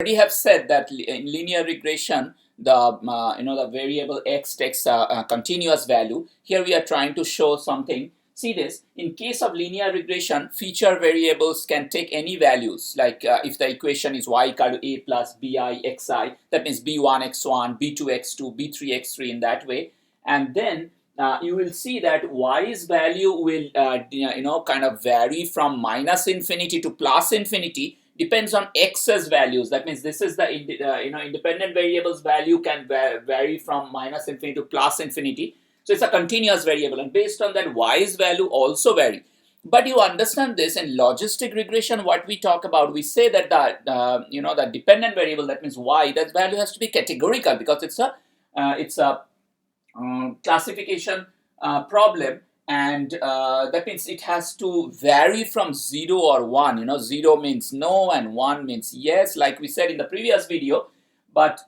already have said that in linear regression, the variable x takes a continuous value. Here we are trying to show something. See this, in case of linear regression, feature variables can take any values, like if the equation is y equal to a plus bi xi, that means b1 x1, b2 x2, b3 x3, in that way. And then you will see that y's value will kind of vary from minus infinity to plus infinity, depends on x's values. That means this is the independent variables value can vary from minus infinity to plus infinity. So it's a continuous variable, and based on that, y's value also vary. But you understand this in logistic regression, what we talk about, we say that the dependent variable, that means y, that value has to be categorical, because it's a classification problem, and that means it has to vary from 0 or 1. 0 means no and 1 means yes, like we said in the previous video. But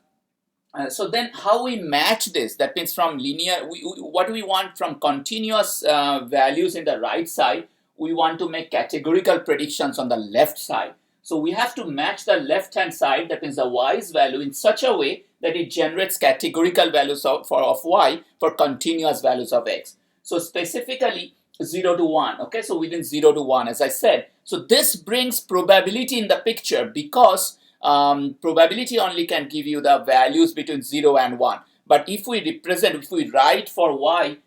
so then how we match this? That means from linear, what we want from continuous values in the right side, we want to make categorical predictions on the left side. So we have to match the left hand side, that means the y's value, in such a way that it generates categorical values of y for continuous values of x. So specifically 0 to 1, okay, so within 0 to 1, as I said. So this brings probability in the picture, because probability only can give you the values between 0 and 1. But if we write for y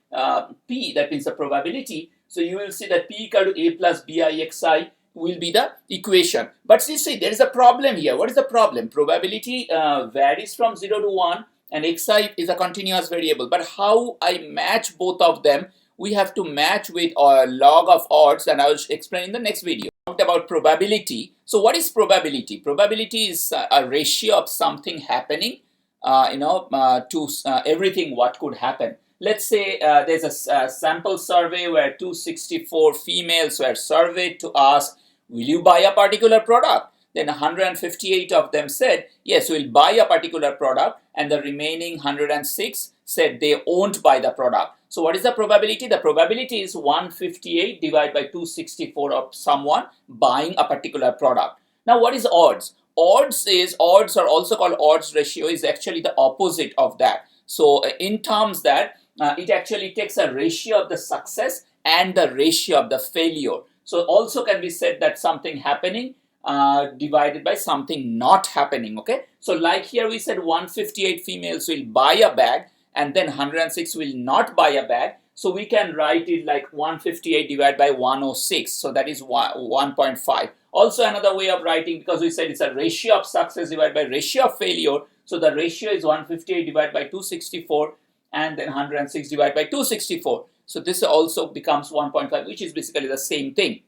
p, that means the probability, so you will see that p equal to a plus bixi will be the equation. But see, there is a problem here. What is the problem? Probability varies from 0 to 1, and xi is a continuous variable. But how I match both of them? We have to match with log of odds, and I will explain in the next video. Talked about probability. So what is probability? Probability is a ratio of something happening to everything what could happen. Let's say there's a sample survey where 264 females were surveyed to ask, will you buy a particular product? Then 158 of them said, yes, we'll buy a particular product, and the remaining 106 said they won't buy the product. So what is the probability? The probability is 158 divided by 264 of someone buying a particular product. Now what is odds? Odds are also called odds ratio, is actually the opposite of that. So in terms that it actually takes a ratio of the success and the ratio of the failure. So also can be said that something happening divided by something not happening. Okay, so like here we said 158 females will buy a bag, and then 106 will not buy a bag. So we can write it like 158 divided by 106. So that is 1.5. Also another way of writing, because we said it's a ratio of success divided by ratio of failure. So the ratio is 158 divided by 264, and then 106 divided by 264. So this also becomes 1.5, which is basically the same thing.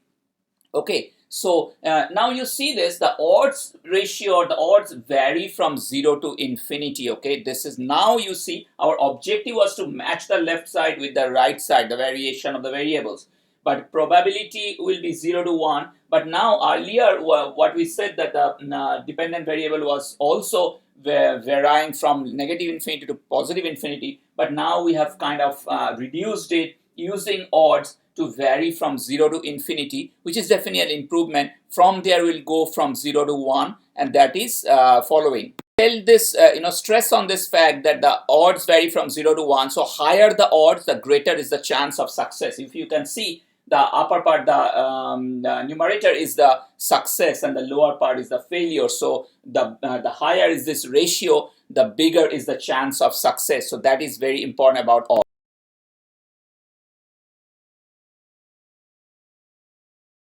Okay, so now you see this, the odds ratio, or the odds vary from 0 to infinity. Okay, this is, now you see our objective was to match the left side with the right side, the variation of the variables. But probability will be 0 to 1. But now earlier what we said, that the dependent variable was also varying from negative infinity to positive infinity. But now we have kind of reduced it using odds to vary from 0 to infinity, which is definitely an improvement. From there we'll go from 0 to 1, and that is following. Tell this, stress on this fact that the odds vary from 0 to 1. So higher the odds, the greater is the chance of success. If you can see, the upper part, the numerator is the success, and the lower part is the failure. So the higher is this ratio, the bigger is the chance of success. So that is very important about odds.